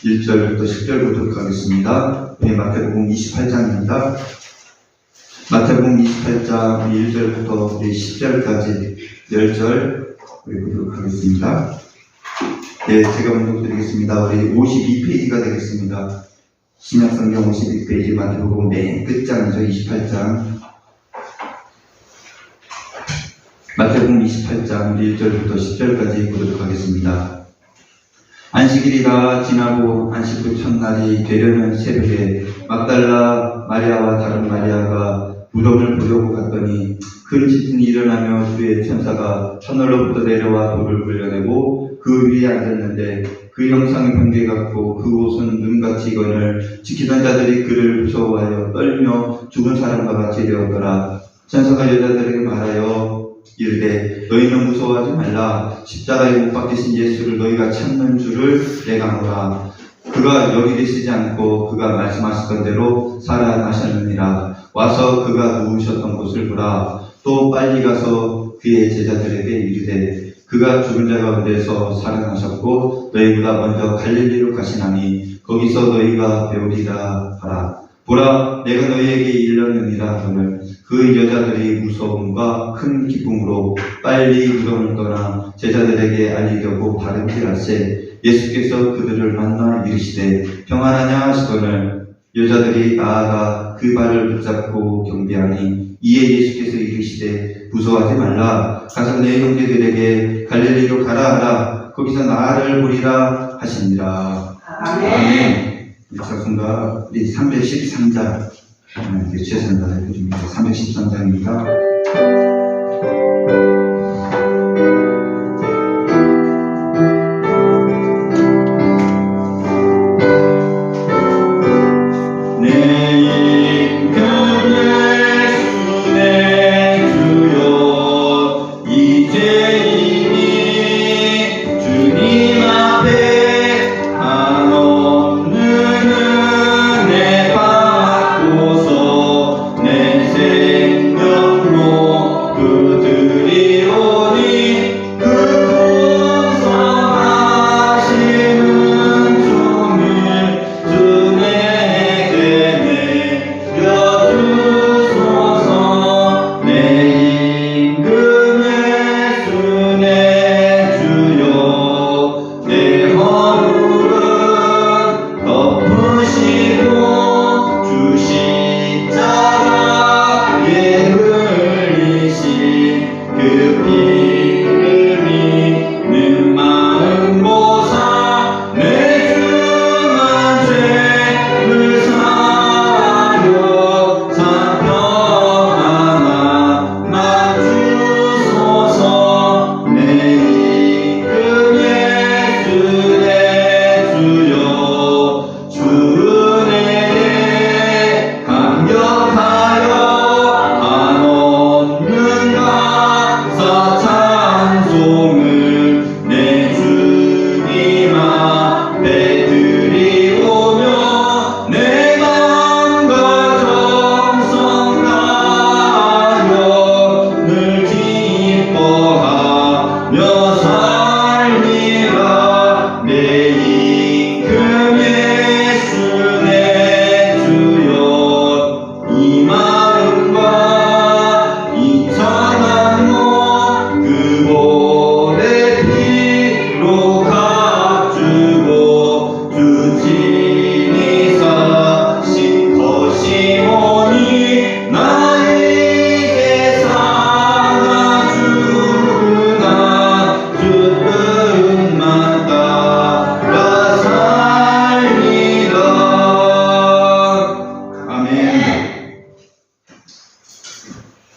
1절부터 10절 보도록 하겠습니다. 마태복음 28장입니다. 마태복음 28장 1절부터 10절까지 10절 보도록 하겠습니다. 네, 제가 먼저 드리겠습니다. 우리 52페이지가 되겠습니다. 신약성경 52페이지 마태복음 맨 끝장이죠. 28장. 마태복음 28장 1절부터 10절까지 보도록 하겠습니다. 안식일이가 지나고 안식 후 첫날이 되려는 새벽에 막달라 마리아와 다른 마리아가 무덤을 보려고 갔더니 큰 지진이 일어나며 주의 천사가 하늘로부터 내려와 돌을 불려내고 그 위에 앉았는데 그 형상이 번개 같고 그 옷은 눈같이 익은을 지키던 자들이 그를 무서워하여 떨며 죽은 사람과 같이 되었더라. 천사가 여자들에게 말하여 이르되 너희는 무서워하지 말라. 십자가에 못 박히신 예수를 너희가 찾는 줄을 내가 아노라. 그가 여기 계시지 않고 그가 말씀하시던 대로 살아나셨느니라. 와서 그가 누우셨던 곳을 보라. 또 빨리 가서 그의 제자들에게 이르되 그가 죽은 자 가운데서 살아나셨고 너희보다 먼저 갈릴리로 가시나니 거기서 너희가 배우리라 하라. 보라, 내가 너희에게 일렀느니라 하거늘 그 여자들이 무서움과 큰 기쁨으로 빨리 무덤을 떠나 제자들에게 알리려고 발음질할세 예수께서 그들을 만나 이르시되 평안하냐 하시거늘 여자들이 나아가 그 발을 붙잡고 경배하니 이에 예수께서 이르시되 무서워하지 말라. 가서 내 형제들에게 갈릴리로 가라 하라. 거기서 나를 보리라 하시니라. 아멘. 일차순가 우리 313장 최선을 다해드립니다. 313장입니다.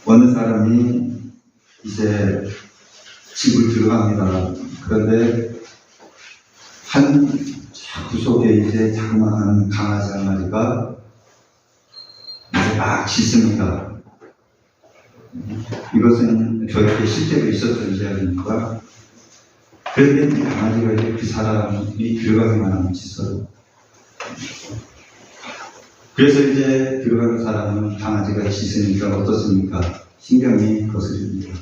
어느 사람이 이제 집을 들어갑니다. 그런데 한 구석에 이제 자그마한 강아지 한 마리가 이제 막 짖습니다. 이것은 저에게 실제로 있었던 이야기입니다. 그런데 이 강아지가 이제 그 사람이 들어가기만 하면 짖어요. 그래서 이제 들어가는 사람은 강아지가 짖으니까 어떻습니까? 신경이 거슬립니다.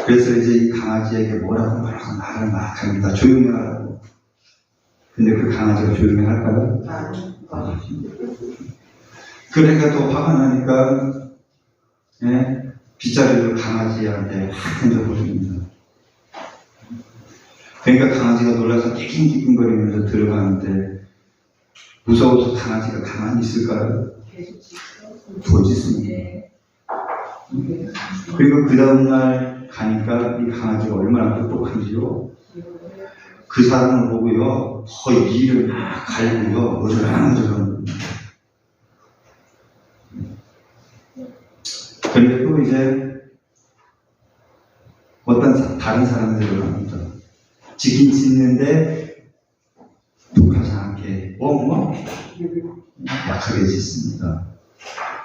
그래서 이제 이 강아지에게 뭐라고 말을 막 합니다. 조용히 하라고. 근데 그 강아지가 조용히 할까요? 그러니까 또 화가 나니까, 예? 빗자루를 강아지한테 확 던져버립니다. 그러니까 강아지가 놀라서 낑낑낑거리면서 들어가는데, 무서워서 강아지가 가만히 있을까요? 도짓습니다. 그리고 그 다음날 가니까 이 강아지가 얼마나 똑똑한지요. 그 사람을 보고요, 거의 이를 막 갈고요, 어절어절. 그런데 또 이제 어떤 다른 사람들을 합니다. 지긴 짖는데 독하지 않게 약하게 짖습니다.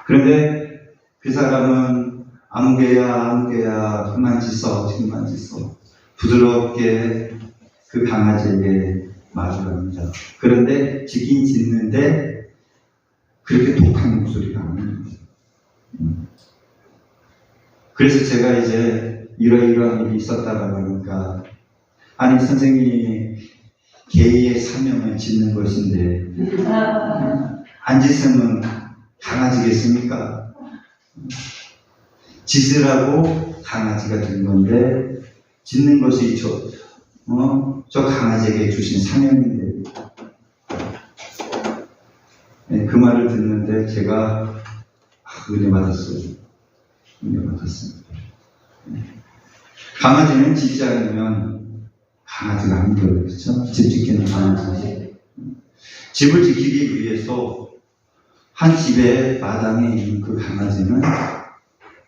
그런데 그 사람은 아무개야 그만 짖어 부드럽게 그 강아지에게 말을 합니다. 그런데 짖긴 짖는데 그렇게 독한 목소리가 아닙니다. 그래서 제가 이제 이러이러한 일이 있었다고 하니까, 아니 선생님이 개의 사명을 짓는 것인데 안 짖으면 강아지겠습니까? 짖으라고 강아지가 된 건데 짖는 것이 저 강아지에게 주신 사명인데, 네, 그 말을 듣는데 제가 은혜 받았어요. 강아지는 짖지 않으면 강아지가 안 돼요. 그렇죠? 집 지키는 강아지. 집을 지키기 위해서 한 집의 마당에 있는 그 강아지는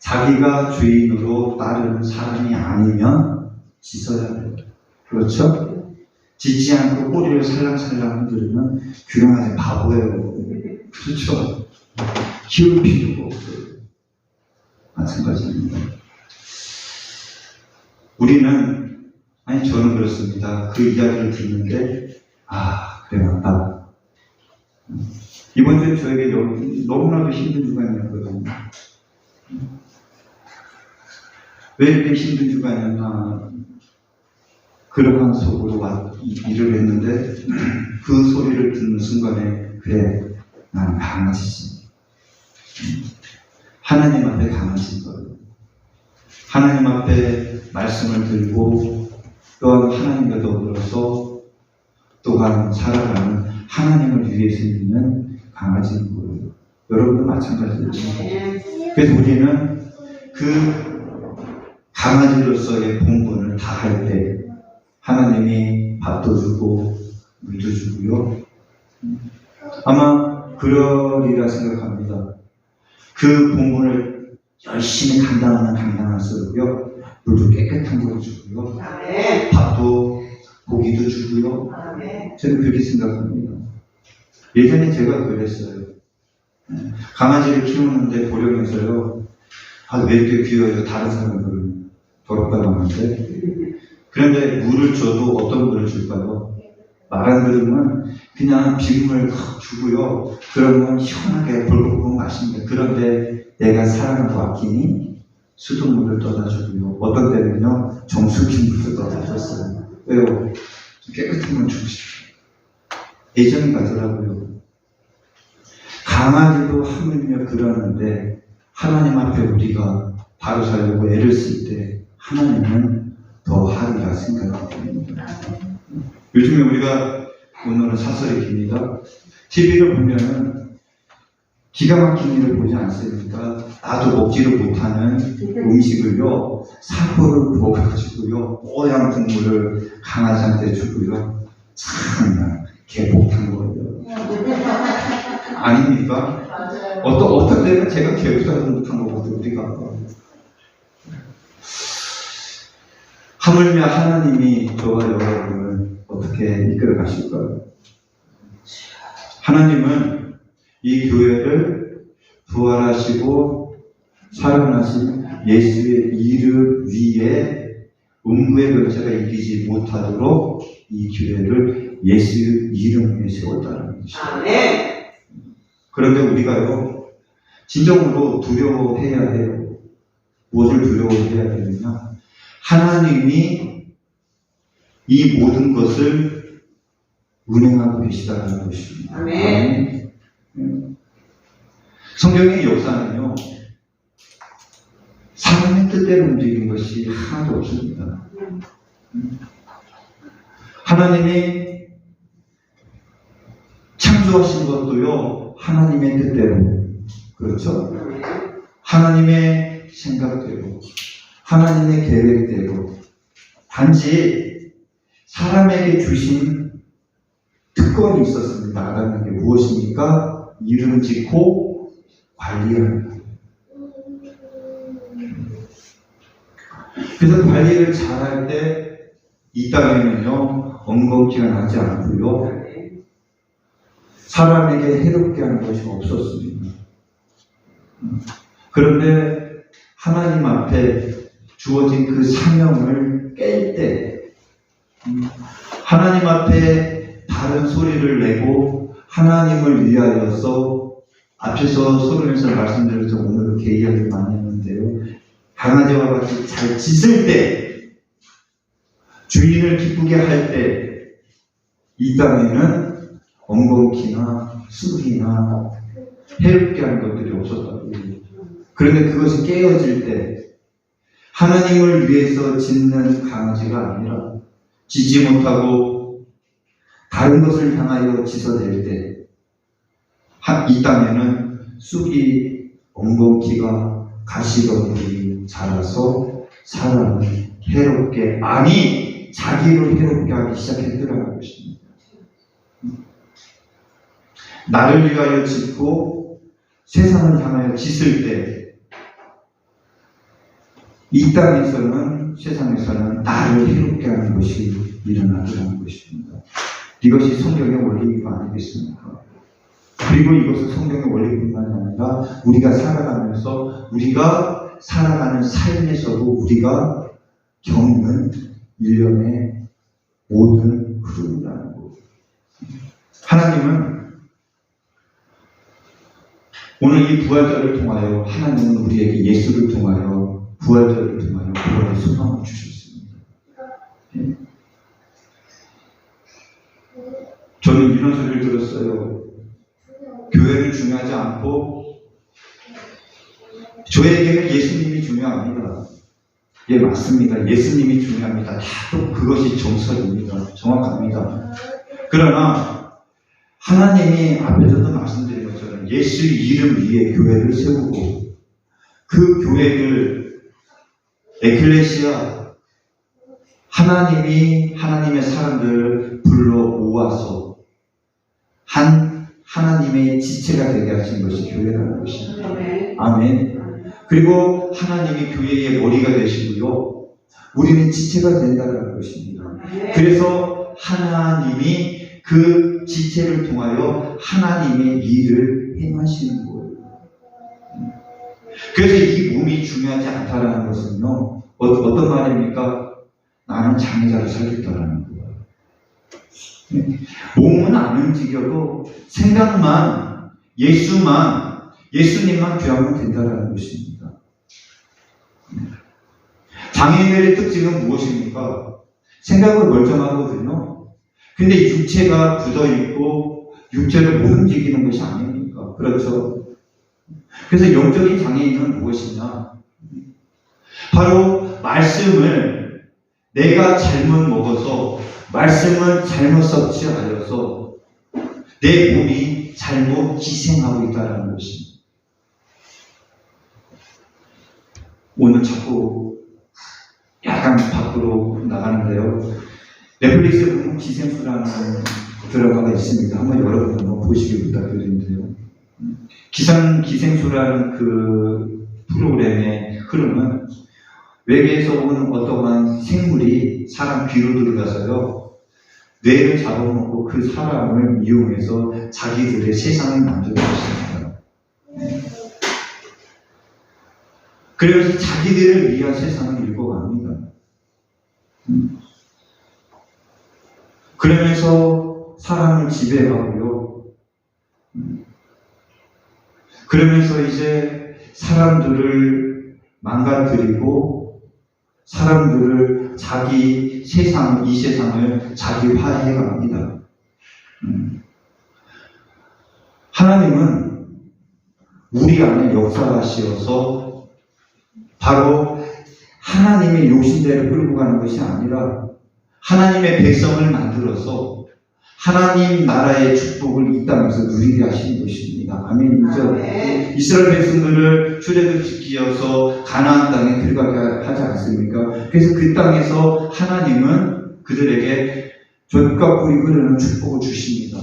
자기가 주인으로 따르는 사람이 아니면 짖어야 돼요. 그렇죠? 짖지 않고 꼬리를 살랑살랑 흔들면 그 강아지 바보예요. 그렇죠? 키울 필요가 없어요. 마찬가지입니다. 저는 그렇습니다. 그 이야기를 듣는데, 그래, 맞다. 이번 주에 저에게 너무나도 힘든 주간이었거든요. 왜 이렇게 힘든 주간이었나, 그러한 속으로 일을 했는데, 그 소리를 듣는 순간에, 그래, 난 강아지지. 하나님 앞에 강아지인 거예요. 하나님 앞에 말씀을 들고 또한 하나님과 더불어서 또한 살아가는 하나님을 위해서 있는 강아지인 거예요. 여러분도 마찬가지입니다. 그래서 우리는 그 강아지로서의 본분을 다할 때 하나님이 밥도 주고 물도 주고요. 아마 그러리라 생각합니다. 그 본분을 열심히 감당하면 감당할수록요, 물도 깨끗한 걸 주고요, 밥도 고기도 주고요. 저는 그렇게 생각합니다. 예전에 제가 그랬어요. 강아지를 키우는데 보령에서요, 왜 이렇게 귀여워요? 다른 사람들은 더럽다고 하는데. 그런데 물을 줘도 어떤 물을 줄까요? 말 안 들으면 그냥 빗물 주고요. 그러면 시원하게 볼록볼록 마십니다. 그런데 내가 사랑하고 아끼니 수돗물을 떠다 주고요. 어떤 때는요, 정수기물도 떠다 줬어요. 왜요? 깨끗한 물 주고 싶어요. 애정이 가더라고요. 강아지도 하물며 그러는데 하나님 앞에 우리가 바로 살려고 애를 쓸 때 하나님은 더 하리라 생각합니다. 요즘에 우리가, 오늘은 사설이 깁니다. TV를 보면은 기가 막힌 일을 보지 않습니까? 나도 먹지를 못하는 음식을요, 사포를 부어가지고요, 뽀얀 국물을 강아지한테 주고요. 참, 개복한 거예요. 아닙니까? 어떤 때는 제가 개복한 거거든요, 우리가. 하물며 하나님이 저와 여러분을 어떻게 이끌어 가실까요? 하나님은 이 교회를 부활하시고 살아나신 예수의 이름 위에 음부의 병자가 이기지 못하도록 이 교회를 예수의 이름 위에 세웠다는 것이죠. 그런데 우리가요, 진정으로 두려워해야 해요. 무엇을 두려워해야 되느냐? 하나님이 이 모든 것을 운행하고 계시다는 것입니다. 아멘. 성경의 역사는요, 사람의 뜻대로 움직이는 것이 하나도 없습니다. 하나님이 창조하신 것도요, 하나님의 뜻대로, 그렇죠? 하나님의 생각대로, 하나님의 계획대로, 단지 사람에게 주신 특권이 있었습니다. 아담에게 무엇입니까? 이름 짓고 관리하는 것. 그래서 관리를 잘할 때 이 땅에는요, 엉겅퀴가 나지 않고요, 사람에게 해롭게 하는 것이 없었습니다. 그런데 하나님 앞에 주어진 그 사명을 깰 때, 하나님 앞에 다른 소리를 내고 하나님을 위하여서, 앞에서 소리내서 말씀드려서 오늘 그 이야기를 많이 했는데요, 강아지와 같이 잘 짖을 때, 주인을 기쁘게 할 때, 이 땅에는 엉겅퀴나 쑥이나 해롭게 하는 것들이 없었다고. 그런데 그것이 깨어질 때, 하나님을 위해서 짖는 강아지가 아니라 짖지 못하고 다른 것을 향하여 짖어댈 때, 이 땅에는 쑥이, 엉겅퀴가, 가시덤불이 자라서 사람을 해롭게, 아니 자기를 해롭게 하기 시작했더라는 것입니다. 나를 위하여 짖고 세상을 향하여 짖을 때, 이 땅에서는, 세상에서는 나를 해롭게 하는 것이 일어나더라는 것입니다. 이것이 성경의 원리가 아니겠습니까? 그리고 이것은 성경의 원리뿐만이 아니라 우리가 살아가면서, 우리가 살아가는 삶에서도 우리가 겪는 일련의 모든 흐름이라는 것. 하나님은 오늘 이 부활절을 통하여, 하나님은 우리에게 예수를 통하여, 부활절을 통하여 구원의 소망을 주셨습니다. 저는 이런 소리를 들었어요. 교회는 중요하지 않고 저에게는 예수님이 중요합니다. 예, 맞습니다. 예수님이 중요합니다. 다 그것이 정설입니다. 정확합니다. 그러나 하나님이 앞에서도 말씀드린 것처럼 예수 이름 위에 교회를 세우고, 그 교회를 에클레시아, 하나님이 하나님의 사람들을 불러 모아서 하나님의 지체가 되게 하신 것이 교회라는 것입니다. 아멘. 그리고 하나님이 교회의 머리가 되시고요, 우리는 지체가 된다는 것입니다. 그래서 하나님이 그 지체를 통하여 하나님의 일을 행하시는 거예요. 그래서 이 몸이 중요하지 않다라는 것은요, 어떤 말입니까? 나는 장애자로 살겠다라는 거예요. 몸은 안 움직여도 생각만, 예수님만 귀하면 된다라는 것입니다. 장애인들의 특징은 무엇입니까? 생각은 멀쩡하거든요. 근데 육체가 굳어있고 육체를 못 움직이는 것이 아닙니까? 그렇죠? 그래서 영적인 장애인은 무엇이냐? 바로 말씀을 내가 잘못 먹어서, 말씀을 잘못 섭취하여서 내 몸이 잘못 기생하고 있다는 것입니다. 오늘 자꾸 약간 밖으로 나가는데요, 넷플릭스에 보면 기생수라는 드라마가 있습니다. 한번 여러분 한번 보시길 부탁드리는데요, 기생수라는 그 프로그램의 흐름은 외계에서 오는 어떠한 생물이 사람 귀로 들어가서요, 뇌를 잡아먹고 그 사람을 이용해서 자기들의 세상을 만들고 있습니다. 그래서 자기들을 위한 세상을 읽어갑니다. 그러면서 사람을 지배하고요, 그러면서 이제 사람들을 망가뜨리고, 사람들을 자기 세상, 이 세상을 자기화해 갑니다. 하나님은 우리 안에 역사하시어서 바로 하나님의 욕심대로 끌고 가는 것이 아니라 하나님의 백성을 만들어서 하나님 나라의 축복을 이 땅에서 누리게 하시는 것입니다. 아멘이죠. 이스라엘 백성들을 출애굽시키어서 가나안 땅에 들어가게 하지 않습니까? 그래서 그 땅에서 하나님은 그들에게 젖과 꿀이 흐르는 축복을 주십니다.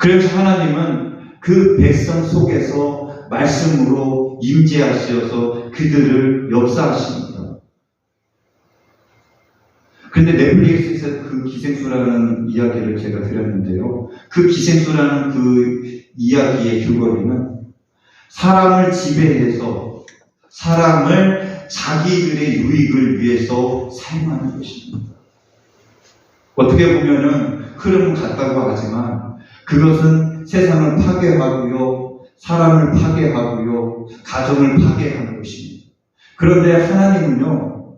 그래서 하나님은 그 백성 속에서 말씀으로 임재하시어서 그들을 역사하십니다. 그런데 넷플릭스에서 그 기생수라는 이야기를 제가 들었는데요. 그 기생수라는 그 이야기의 줄거리는 사람을 지배해서 사람을 자기들의 유익을 위해서 사용하는 것입니다. 어떻게 보면은 흐름은 같다고 하지만 그것은 세상을 파괴하고요, 사람을 파괴하고요, 가정을 파괴하는 것입니다. 그런데 하나님은요,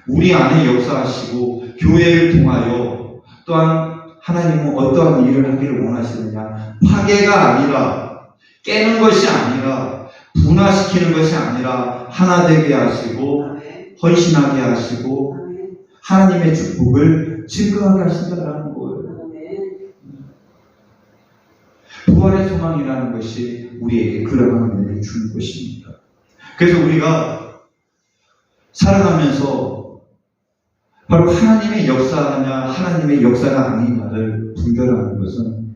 우리 안에 역사하시고 교회를 통하여 또한 하나님은 어떠한 일을 하기를 원하시느냐? 파괴가 아니라 깨는 것이 아니라 분화시키는 것이 아니라 하나 되게 하시고 헌신하게 하시고 하나님의 축복을 증거하게 하신다는 거예요. 부활의 소망이라는 것이 우리에게 그러한 은혜를 주는 것입니다. 그래서 우리가 살아가면서 바로 하나님의 역사냐 하나님의 역사가 아니냐를 분별하는 것은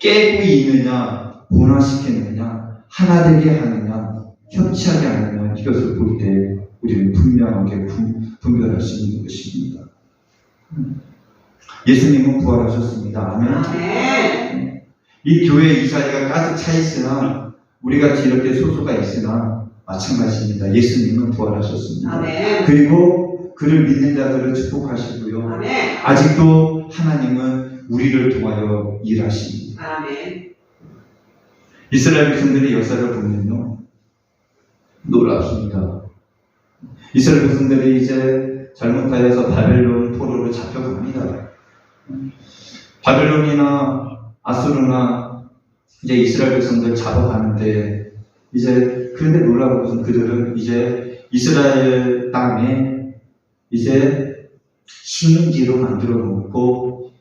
깨고 있느냐 분화시키느냐 하나 되게 하느냐 협치하게 하느냐 이것을 볼 때 우리는 분명하게 분별할 수 있는 것입니다. 예수님은 부활하셨습니다. 아멘. 이 교회 이 자리가 가득 차 있으나 우리같이 이렇게 소수가 있으나 마찬가지입니다. 예수님은 부활하셨습니다. 아멘. 그리고 그를 믿는 자들을 축복하시고요. 아멘. 아직도 하나님은 우리를 통하여 일하십니다. 아멘. 이스라엘 백성들의 역사를 보면요, 놀랍습니다. 이스라엘 백성들이 이제 잘못하여서 바벨론 포로로 잡혀갑니다. 바벨론이나 아수르나 이제 이스라엘 백성들 잡아가는데 이제 그런데 놀라운 것은 그들은 이제 이스라엘 땅에 이제 식민지로 만들어 놓고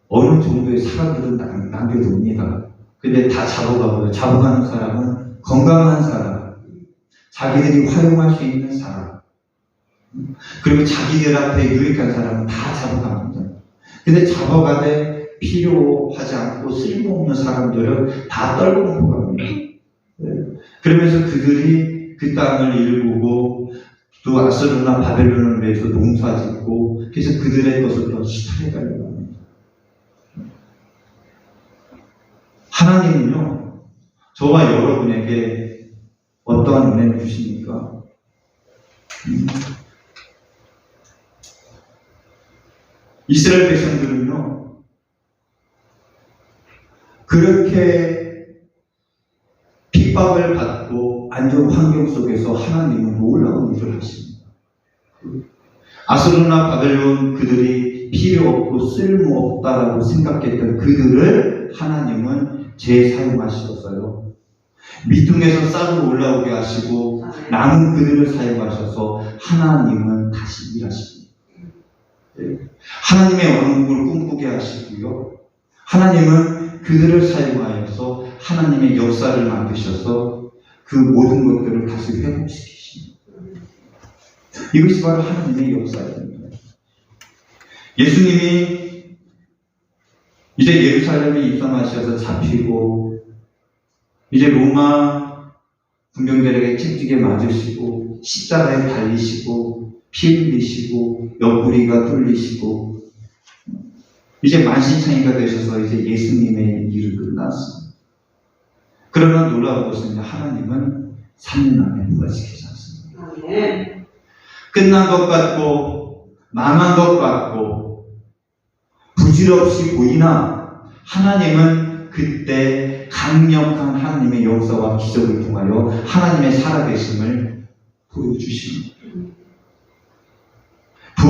어느 정도의 사람들은 남겨둡니다. 근데 다 잡아가고요. 잡아가는 사람은 건강한 사람, 자기들이 활용할 수 있는 사람, 그리고 자기들 앞에 유익한 사람은 다 잡아갑니다. 근데 잡아가되 필요하지 않고 쓸모없는 사람들은 다 떨고 놓고 갑니다. 그러면서 그들이 그 땅을 일구고 또 아수르나 바벨론을 위해서 농사짓고 그래서 그들의 것을 더 수탈해가려고 합니다. 하나님은요, 저와 여러분에게 어떠한 은혜를 주십니까? 이스라엘 백성들은요, 그렇게 핍박을 받고 안 좋은 환경 속에서 하나님은 놀라운 일을 하십니다. 아수르나 바벨론 그들이 필요 없고 쓸모 없다라고 생각했던 그들을 하나님은 재사용하셨어요. 밑둥에서 싹으로 올라오게 하시고 남은 그들을 사용하셔서 하나님은 다시 일하십니다. 하나님의 왕국을 꿈꾸게 하시고요. 하나님은 그들을 사용하여서 하나님의 역사를 만드셔서 그 모든 것들을 다시 회복시키십니다. 이것이 바로 하나님의 역사입니다. 예수님이 이제 예루살렘에 입성하셔서 잡히고 이제 로마 군병들에게 찝찍에 맞으시고 십자가에 달리시고 피 흘리시고 옆구리가 뚫리시고 이제 만신창이가 되셔서 이제 예수님의 일은 끝났습니다. 그러나 놀라운 것은 하나님은 3년 안에 부활시키지 않습니다. 끝난 것 같고 망한 것 같고 부질없이 보이나 하나님은 그때 강력한 하나님의 역사와 기적을 통하여 하나님의 살아계심을 보여주십니다.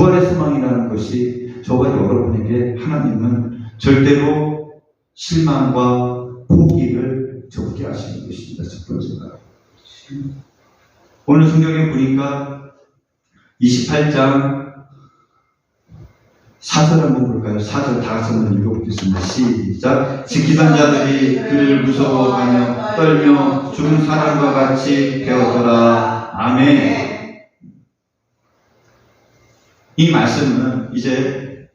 부활의 소망이라는 것이 저와 여러분에게 하나님은 절대로 실망과 포기를 적게 하시는 것입니다. 첫 번째가. 오늘 성경에 보니까 28장 4절 한번 볼까요? 4절 다 같이 한번 읽어보겠습니다. 시작. 지키던 자들이 그를 무서워하며 떨며 죽은 사람과 같이 되었더라. 아멘. 이 말씀은 이제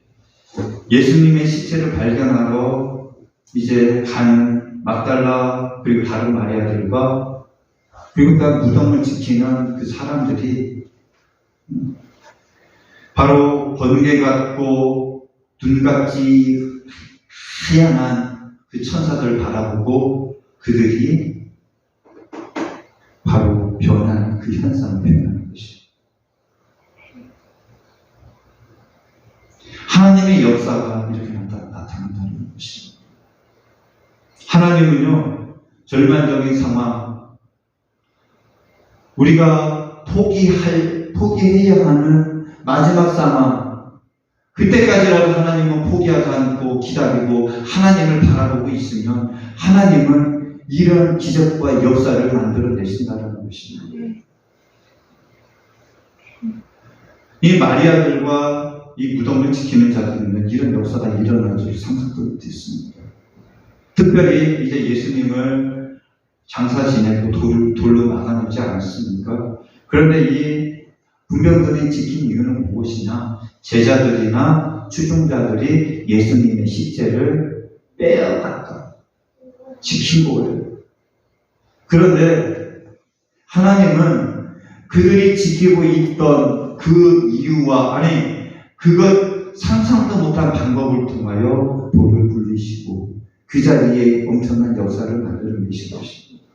예수님의 시체를 발견하러 이제 가는 막달라 그리고 다른 마리아들과 그리고 또 무덤을 지키는 그 사람들이 바로 번개 같고 눈같이 하얀한 그 천사들을 바라보고 그들이 바로 변한 그 현상을 표현하는 것이죠. 하나님의 역사가 이렇게 나타난다는 것입니다. 하나님은요, 절망적인 상황, 우리가 포기해야 하는 마지막 상황, 그때까지라도 하나님은 포기하지 않고 기다리고 하나님을 바라보고 있으면 하나님은 이런 기적과 역사를 만들어내신다는 것입니다. 이 마리아들과 이 무덤을 지키는 자들은 이런 역사가 일어날 줄 상상도 못했습니다. 특별히 이제 예수님을 장사 지내고 돌로 막아놓지 않았습니까? 그런데 이 군병들이 지킨 이유는 무엇이냐? 제자들이나 추종자들이 예수님의 시체를 빼앗았다. 지킨 거예요. 그런데 하나님은 그들이 지키고 있던 그 이유와 그것 상상도 못한 방법을 통하여 돌을 굴리시고 그 자리에 엄청난 역사를 만들어내신 것입니다.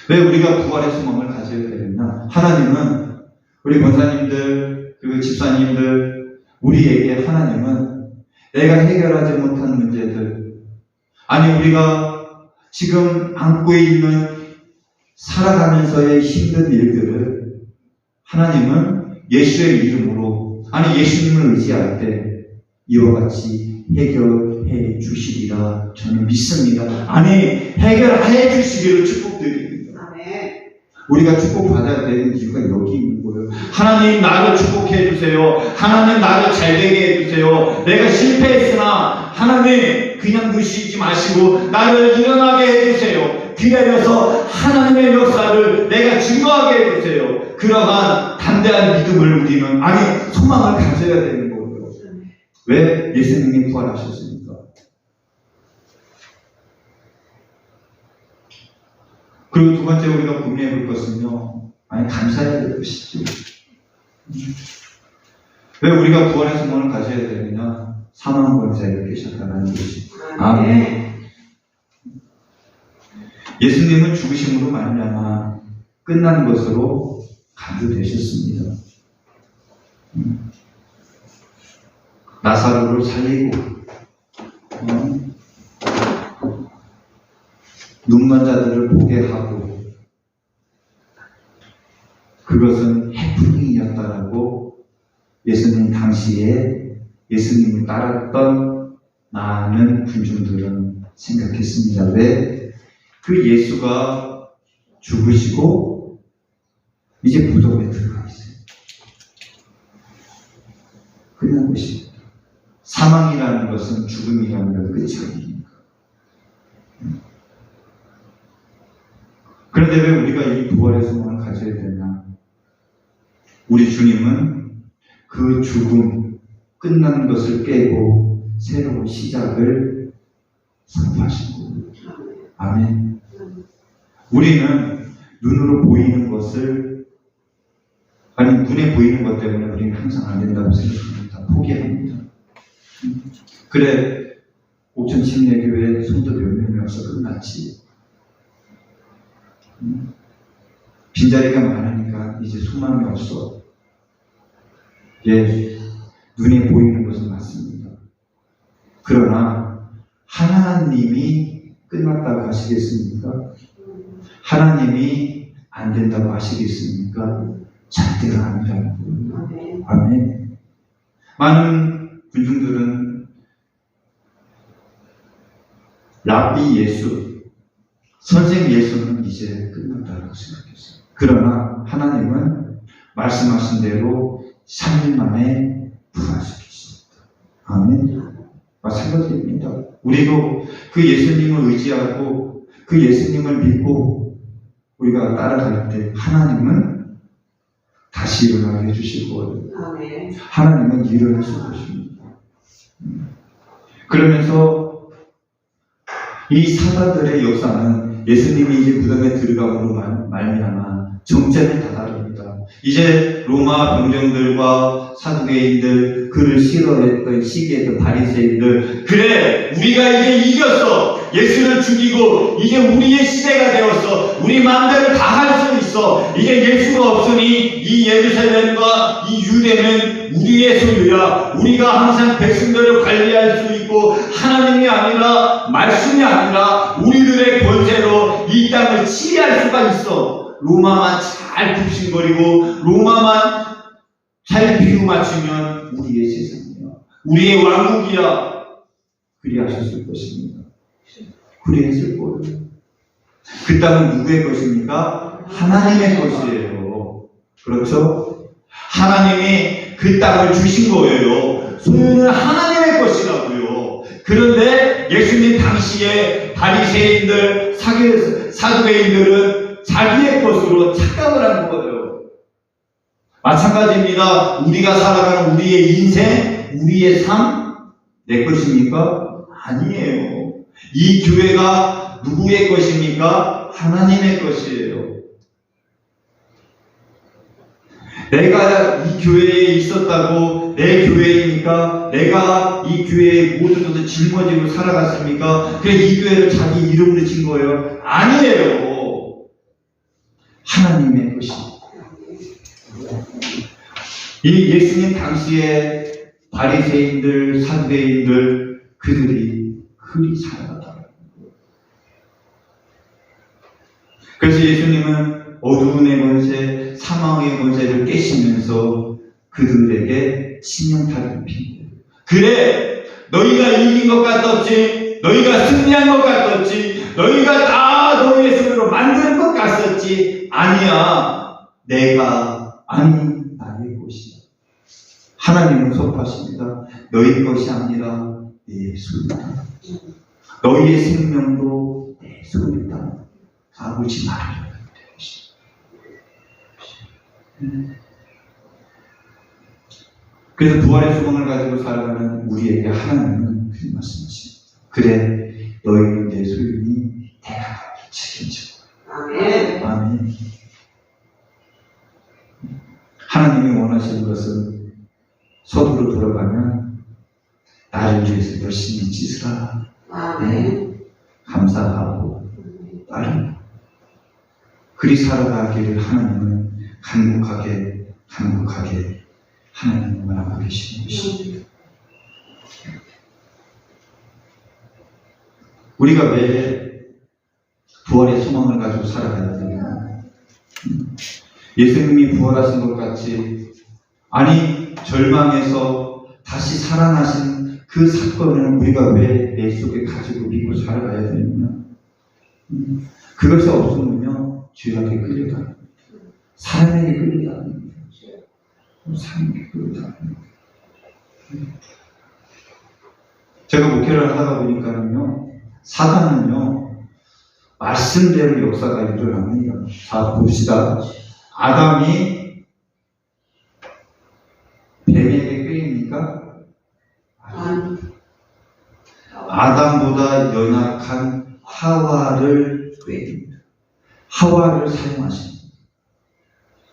왜 우리가 부활의 소망을 가져야 되느냐? 하나님은 우리 권사님들 그리고 집사님들 우리에게 하나님은 내가 해결하지 못한 문제들 우리가 지금 안고 있는 살아가면서의 힘든 일들을 하나님은 예수의 이름으로 예수님을 의지할 때 이와 같이 해결해 주시리라 저는 믿습니다. 해결해 주시기를 축복드립니다. 우리가 축복받아야 되는 이유가 여기 있는 거예요. 하나님 나를 축복해 주세요. 하나님 나를 잘되게 해주세요. 내가 실패했으나 하나님 그냥 두시지 마시고 나를 일어나게 해주세요. 기다려서 하나님의 역사를 내가 증거하게 해주세요. 그러한 담대한 믿음을 우리는 소망을 가져야 되는 거예요. 왜? 예수님이 부활하셨으니까. 그리고 두 번째 우리가 고민해 볼 것은요. 감사해야 될 것이죠. 왜 우리가 부활의 소망을 가져야 되느냐? 사망 권세에 계셨다는 것이. 아멘. 예수님은 죽으심으로 말미암아 끝난 것으로 간주되셨습니다. 나사로를 살리고 눈먼 자들을 보게 하고 그것은 해프닝이었다라고 예수님 당시에 예수님을 따랐던 많은 군중들은 생각했습니다. 왜? 그 예수가 죽으시고 이제 무덤에 들어가 있어요. 끝난 것입니다. 사망이라는 것은 죽음이라는 건 끝이 아닙니까? 그런데 왜 우리가 이 부활의 소망을 가져야 되나? 우리 주님은 그 죽음, 끝난 것을 깨고 새로운 시작을 선포하신 거예요. 아멘. 우리는 눈으로 보이는 것을 눈에 보이는 것 때문에 우리는 항상 안 된다고 생각합니다. 포기합니다. 그래 5천 침례교회 성도 몇 명이 와서 끝났지. 빈자리가 많으니까 이제 소망이 없어. 눈에 보이는 것은 맞습니다. 그러나 하나님이 끝났다고 하시겠습니까? 하나님이 안 된다고 하시겠습니까? 절대로 아니라는 거예요. 아멘. 많은 군중들은 랍비 예수, 선생 예수는 이제 끝났다고 생각했어요. 그러나 하나님은 말씀하신 대로 3일 만에 부활시키십니다. 아멘. 마찬가지입니다. 우리도 그 예수님을 의지하고 그 예수님을 믿고 우리가 따라갈 때 하나님은 다시 일어나게 해주실 거예요. 하나님은 일을 하실 것입니다. 그러면서 이 사자들의 역사는 예수님이 이제 무덤에 들어감으로 말미암아 정점에 다다릅니다. 이제 로마 병정들과 사두개인들, 그를 싫어했던 시기의 그 바리새인들, 그래 우리가 이제 이겼어, 예수를 죽이고 이제 우리의 시대가 되었어, 우리 마음대로 다 할 수 있어, 이제 예수가 없으니 이 예루살렘과 이 유대는 우리의 소유야, 우리가 항상 백성들을 관리할 수 있고 하나님이 아니라 말씀이 아니라 우리들의 권세로 이 땅을 치리할 수가 있어. 로마만 잘 굽신거리고 로마만 잘 비유 맞추면 우리의 세상이야, 우리의 왕국이야, 그리하셨을 것입니다. 그리했을 거예요. 그 땅은 누구의 것입니까? 하나님의 것이에요. 그렇죠? 하나님이 그 땅을 주신 거예요. 소유는 하나님의 것이라고요. 그런데 예수님 당시에 바리새인들, 사두개인들은 자기의 것으로 착각을 한 거예요. 마찬가지입니다. 우리가 살아가는 우리의 인생, 우리의 삶, 내 것입니까? 아니에요. 이 교회가 누구의 것입니까? 하나님의 것이에요. 내가 이 교회에 있었다고 내 교회입니까? 내가 이 교회에 모든 것을 짊어지고 살아갔습니까? 그래 이 교회를 자기 이름으로 진 거예요? 아니에요. 하나님의 것입니다. 이 예수님 당시에 바리새인들, 사두개인들, 그들이 그리 살아갔다. 그래서 예수님은 어두움의 권세, 사망의 권세를 깨시면서 그들에게 신용타를 핍니다. 그래, 너희가 이긴 것 같았지, 너희가 승리한 것 같았지, 너희가 다 너희의 손으로 만든 것 같았지. 아니야, 내가 아니 나의 것이야. 하나님은 선포하십니다. 너희 것이 아니라 내 소유다. 너희의 생명도 내 소유다. 아버지 말이라. 그래서 부활의 소망을 가지고 살아가는 우리에게 하나님은 그렇게 말씀하십니다. 그래, 너희는 내 소유니 내가 책임져. 아멘. 아멘. 하나님이 원하시는 것은 서두로 돌아가면 나를 위해서 열심히 찢으라. 아멘. 감사하고 따르라. 그리 살아가기를 하나님은 간곡하게 하나님은 말하고 계시는 것입니다. 우리가 왜 부활의 소망을 가지고 살아가야 되나? 예수님이 부활하신 것 같이, 아니 절망에서 다시 살아나신 그 사건을 우리가 왜 내 속에 가지고 믿고 살아가야 되느냐? 그것이 없으면요 죄악에 끌려다닙니다. 사람에게 끌려다닙니다. 사람에게 끌려다닙니다. 제가 목회를 하다 보니까는요, 사단은요 말씀대로 역사가 일어납니다. 자 봅시다. 아담이 뱀에게 끌립니까? 아니. 아담보다 연약한 하와를 꿰입니다. 하와를 사용하십니다.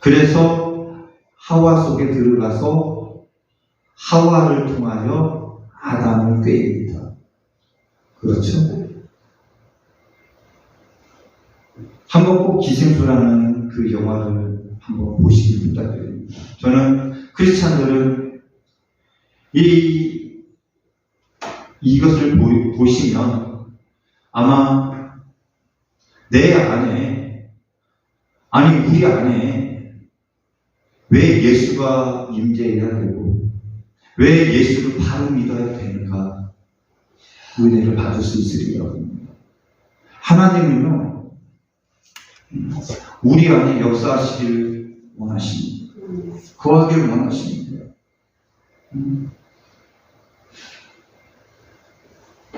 그래서 하와 속에 들어가서 하와를 통하여 아담을 꿰입니다. 그렇죠? 한번 꼭 기생수라는 그 영화를 한번 보시기 부탁드립니다. 저는 크리스찬들은 이것을 보시면 아마 내 안에, 아니 우리 안에 왜 예수가 임재해야 되고 왜 예수를 바로 믿어야 되는가? 은혜를 받을 수 있으리라고 합니다. 하나님은요, 우리 안에 역사하시길 원하십니다. 거하길 원하십니다.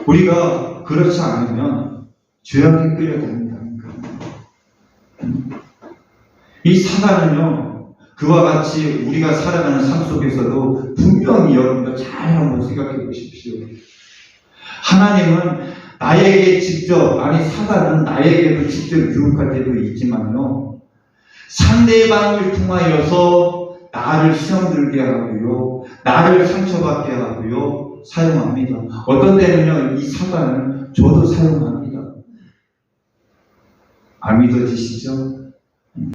우리가 그렇지 않으면 죄악에 끌려다닙니다. 이 사단은요, 그와 같이 우리가 살아가는 삶 속에서도 분명히 여러분들 잘 한번 생각해 보십시오. 하나님은 나에게 직접, 아니 사단은 나에게도 직접 유혹할 때도 있지만요, 상대방을 통하여서 나를 시험 들게 하고요, 나를 상처받게 하고요, 사용합니다. 어떤 때는요, 이 사단을 저도 사용합니다. 안 믿어지시죠?